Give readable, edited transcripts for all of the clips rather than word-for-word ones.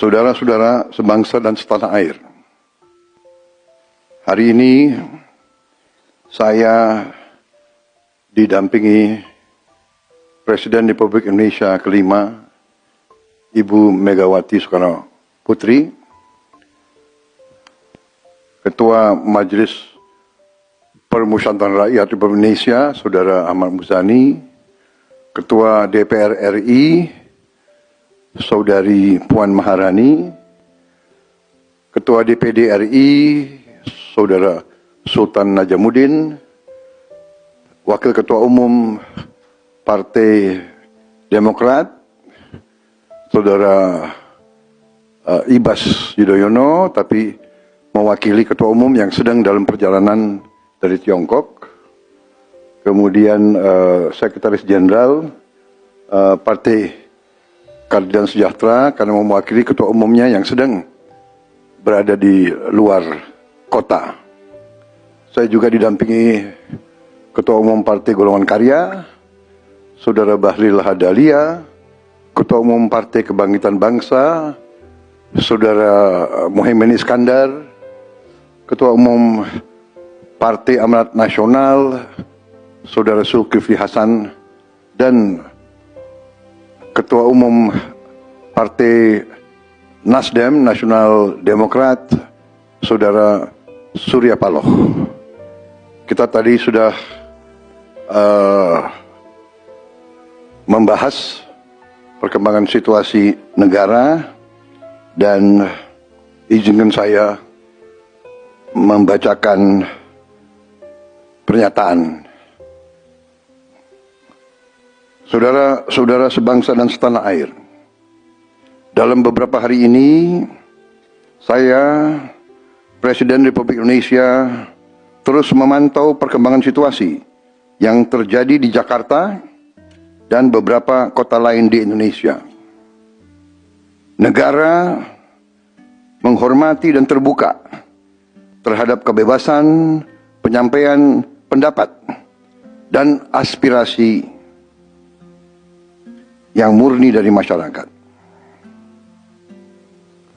Saudara-saudara sebangsa dan setanah air, hari ini saya didampingi Presiden Republik Indonesia kelima, Ibu Megawati Soekarno Putri, Ketua Majelis Permusyawaratan Rakyat Republik Indonesia, Saudara Ahmad Muzani, Ketua DPR RI, Saudari Puan Maharani, Ketua DPD RI, Saudara Sultan Najamuddin, Wakil Ketua Umum Partai Demokrat, Saudara Ibas Yudhoyono, tapi mewakili Ketua Umum yang sedang dalam perjalanan dari Tiongkok, kemudian Sekretaris Jenderal Partai Keadilan Sejahtera karena mewakili Ketua Umumnya yang sedang berada di luar kota. Saya juga didampingi Ketua Umum Partai Golongan Karya, Saudara Bahlil Lahadalia, Ketua Umum Partai Kebangkitan Bangsa, Saudara Muhaimin Iskandar, Ketua Umum Partai Amanat Nasional, Saudara Zulkifli Hasan, dan Ketua Umum Partai Nasdem, Nasional Demokrat, Saudara Surya Paloh. Kita tadi sudah membahas perkembangan situasi negara dan izinkan saya membacakan pernyataan. Saudara-saudara sebangsa dan setanah air, dalam beberapa hari ini saya, Presiden Republik Indonesia, terus memantau perkembangan situasi yang terjadi di Jakarta dan beberapa kota lain di Indonesia. Negara menghormati dan terbuka terhadap kebebasan penyampaian pendapat dan aspirasi yang murni dari masyarakat.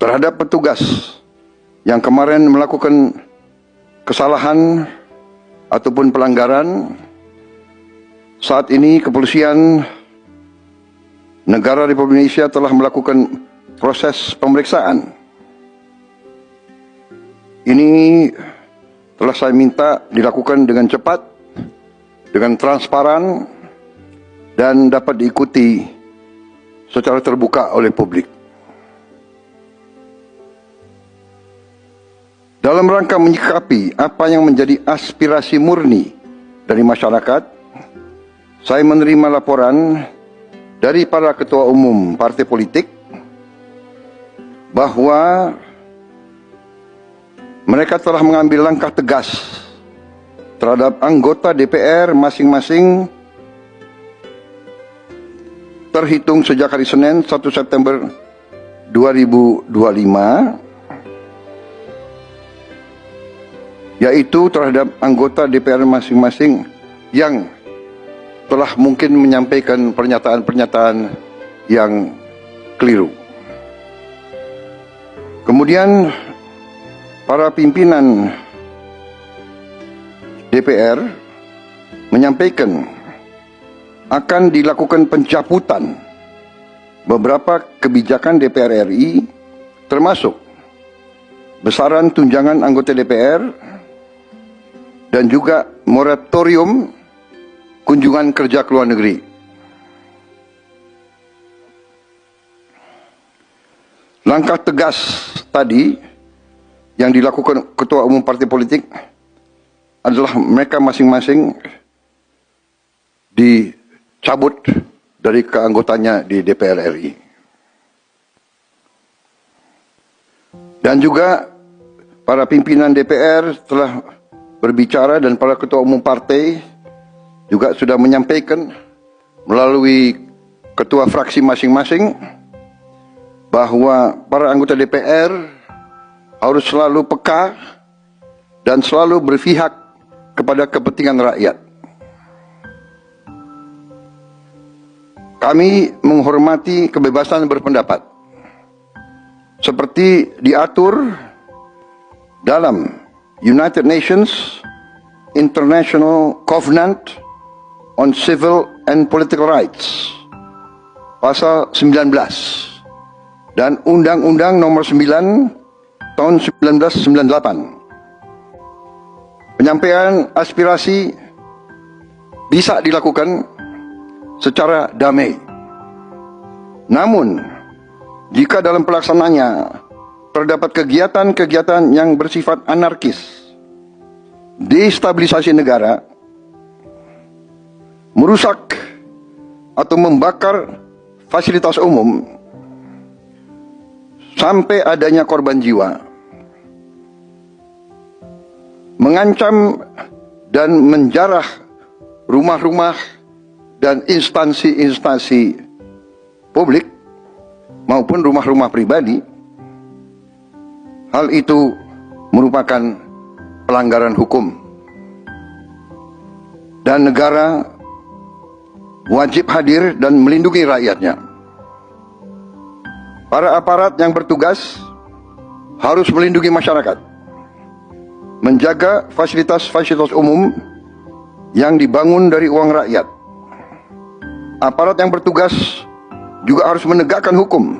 Terhadap petugas yang kemarin melakukan kesalahan ataupun pelanggaran, saat ini kepolisian negara Republik Indonesia telah melakukan proses pemeriksaan. Ini telah saya minta dilakukan dengan cepat, dengan transparan, dan dapat diikuti secara terbuka oleh publik. Dalam rangka menyikapi apa yang menjadi aspirasi murni dari masyarakat, saya menerima laporan dari para ketua umum partai politik bahwa mereka telah mengambil langkah tegas terhadap anggota DPR masing-masing terhitung sejak hari Senin 1 September 2025, yaitu terhadap anggota DPR masing-masing yang telah mungkin menyampaikan pernyataan-pernyataan yang keliru. Kemudian para pimpinan DPR menyampaikan akan dilakukan pencabutan beberapa kebijakan DPR RI, termasuk besaran tunjangan anggota DPR dan juga moratorium kunjungan kerja ke luar negeri. Langkah tegas tadi yang dilakukan ketua umum partai politik adalah mereka masing-masing dicabut dari keanggotanya di DPR RI. Dan juga para pimpinan DPR telah berbicara dan para ketua umum partai juga sudah menyampaikan melalui ketua fraksi masing-masing bahwa para anggota DPR harus selalu peka dan selalu berpihak kepada kepentingan rakyat. Kami menghormati kebebasan berpendapat. seperti diatur dalam United Nations International Covenant on Civil and Political Rights pasal 19 dan Undang-Undang Nomor 9 tahun 1998. Penyampaian aspirasi bisa dilakukan secara damai. Namun, jika dalam pelaksanaannya terdapat kegiatan-kegiatan yang bersifat anarkis, destabilisasi negara, merusak atau membakar fasilitas umum, sampai adanya korban jiwa, mengancam dan menjarah rumah-rumah dan instansi-instansi publik maupun rumah-rumah pribadi, hal itu merupakan pelanggaran hukum dan negara wajib hadir dan melindungi rakyatnya. Para aparat yang bertugas harus melindungi masyarakat, menjaga fasilitas-fasilitas umum yang dibangun dari uang rakyat. Aparat yang bertugas juga harus menegakkan hukum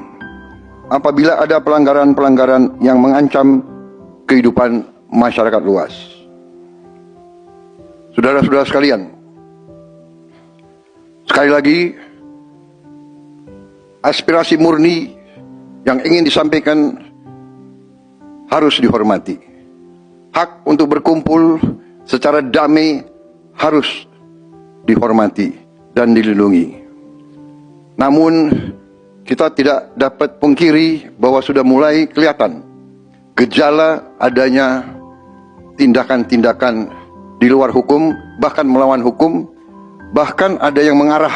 apabila ada pelanggaran-pelanggaran yang mengancam kehidupan masyarakat luas. Saudara-saudara sekalian, sekali lagi, aspirasi murni yang ingin disampaikan harus dihormati. Hak untuk berkumpul secara damai harus dihormati dan dilindungi. Namun, kita tidak dapat pungkiri bahwa sudah mulai kelihatan gejala adanya tindakan-tindakan di luar hukum, bahkan melawan hukum, bahkan ada yang mengarah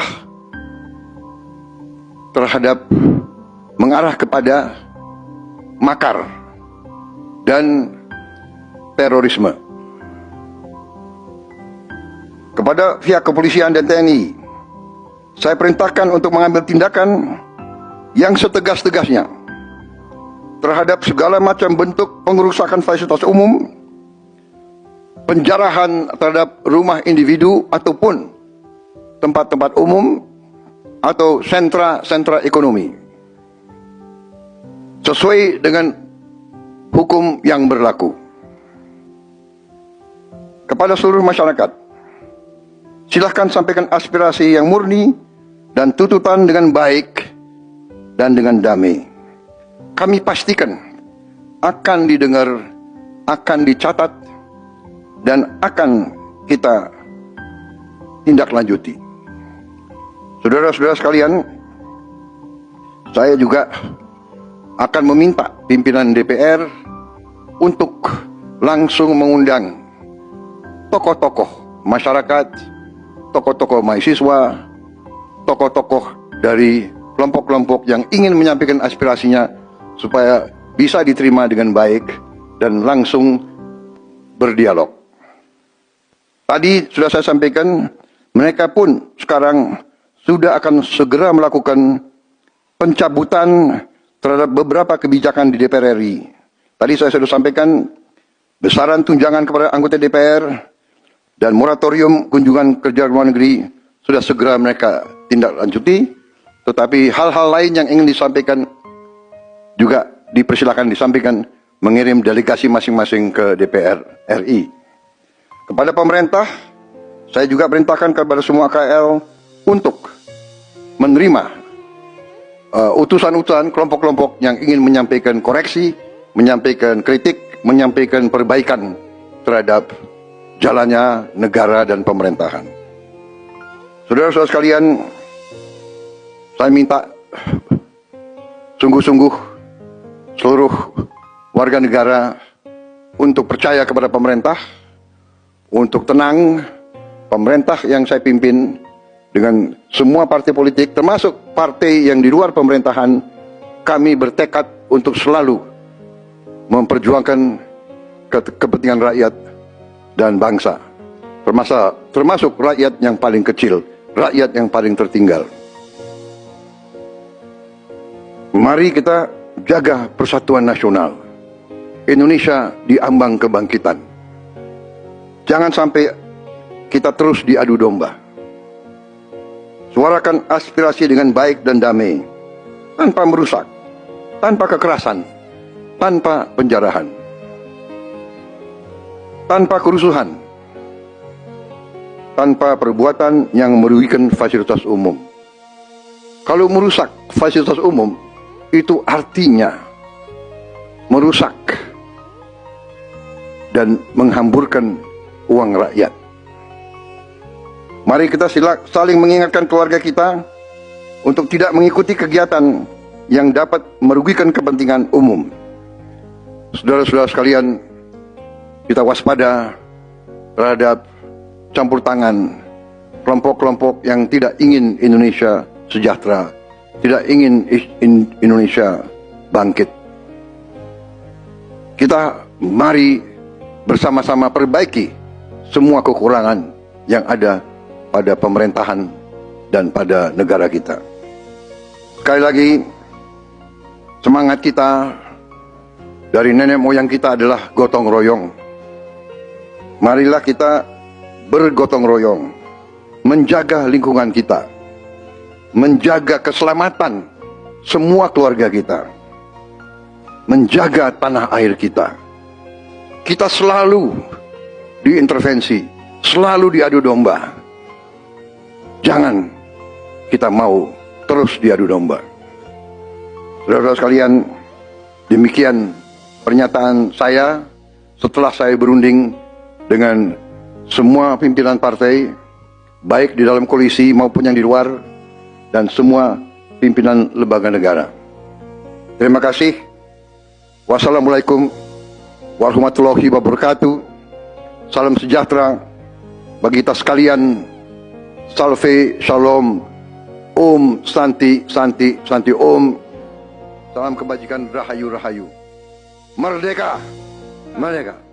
kepada makar dan terorisme. Kepada pihak kepolisian dan TNI, saya perintahkan untuk mengambil tindakan yang setegas-tegasnya terhadap segala macam bentuk pengerusakan fasilitas umum, penjarahan terhadap rumah individu ataupun tempat-tempat umum atau sentra-sentra ekonomi, sesuai dengan hukum yang berlaku. Kepada seluruh masyarakat, silahkan sampaikan aspirasi yang murni dan tuntutan dengan baik dan dengan damai. Kami pastikan akan didengar, akan dicatat, dan akan kita tindak lanjuti. Saudara-saudara sekalian, saya juga akan meminta pimpinan DPR untuk langsung mengundang tokoh-tokoh masyarakat, tokoh-tokoh mahasiswa, tokoh-tokoh dari kelompok-kelompok yang ingin menyampaikan aspirasinya supaya bisa diterima dengan baik dan langsung berdialog. Tadi sudah saya sampaikan, mereka pun sekarang sudah akan segera melakukan pencabutan terhadap beberapa kebijakan di DPR RI. Tadi saya sudah sampaikan besaran tunjangan kepada anggota DPR dan moratorium kunjungan kerja luar negeri sudah segera mereka tindak lanjuti. Tetapi hal-hal lain yang ingin disampaikan juga dipersilakan disampaikan, mengirim delegasi masing-masing ke DPR RI. Kepada pemerintah, saya juga perintahkan kepada semua KL untuk menerima utusan-utusan kelompok-kelompok yang ingin menyampaikan koreksi, menyampaikan kritik, menyampaikan perbaikan terhadap jalannya negara dan pemerintahan. Saudara-saudara sekalian, saya minta sungguh-sungguh seluruh warga negara untuk percaya kepada pemerintah, untuk tenang. Pemerintah yang saya pimpin dengan semua partai politik, termasuk partai yang di luar pemerintahan, kami bertekad untuk selalu memperjuangkan kepentingan rakyat dan bangsa, termasuk rakyat yang paling kecil, rakyat yang paling tertinggal. Mari kita jaga persatuan nasional. Indonesia di ambang kebangkitan. Jangan sampai kita terus diadu domba. Suarakan aspirasi dengan baik dan damai, tanpa merusak, tanpa kekerasan, tanpa penjarahan, tanpa kerusuhan, tanpa perbuatan yang merugikan fasilitas umum. Kalau merusak fasilitas umum, itu artinya merusak dan menghamburkan uang rakyat. Mari kita saling mengingatkan keluarga kita untuk tidak mengikuti kegiatan yang dapat merugikan kepentingan umum. Saudara-saudara sekalian, kita waspada terhadap campur tangan kelompok-kelompok yang tidak ingin Indonesia sejahtera, tidak ingin Indonesia bangkit. Kita mari bersama-sama perbaiki semua kekurangan yang ada pada pemerintahan dan pada negara kita. Sekali lagi, semangat kita dari nenek moyang kita adalah gotong royong. Marilah kita bergotong royong, menjaga lingkungan kita, menjaga keselamatan semua keluarga kita, menjaga tanah air kita. Kita selalu diintervensi, selalu diadu domba. Jangan kita mau terus diadu domba. Saudara-saudara sekalian, demikian pernyataan saya setelah saya berunding dengan semua pimpinan partai, baik di dalam koalisi maupun yang di luar, dan semua pimpinan lembaga negara. Terima kasih. Wassalamualaikum warahmatullahi wabarakatuh. Salam sejahtera bagi kita sekalian. Salve, shalom, om, santi, santi, santi, om. Salam kebajikan, rahayu, rahayu. Merdeka, merdeka.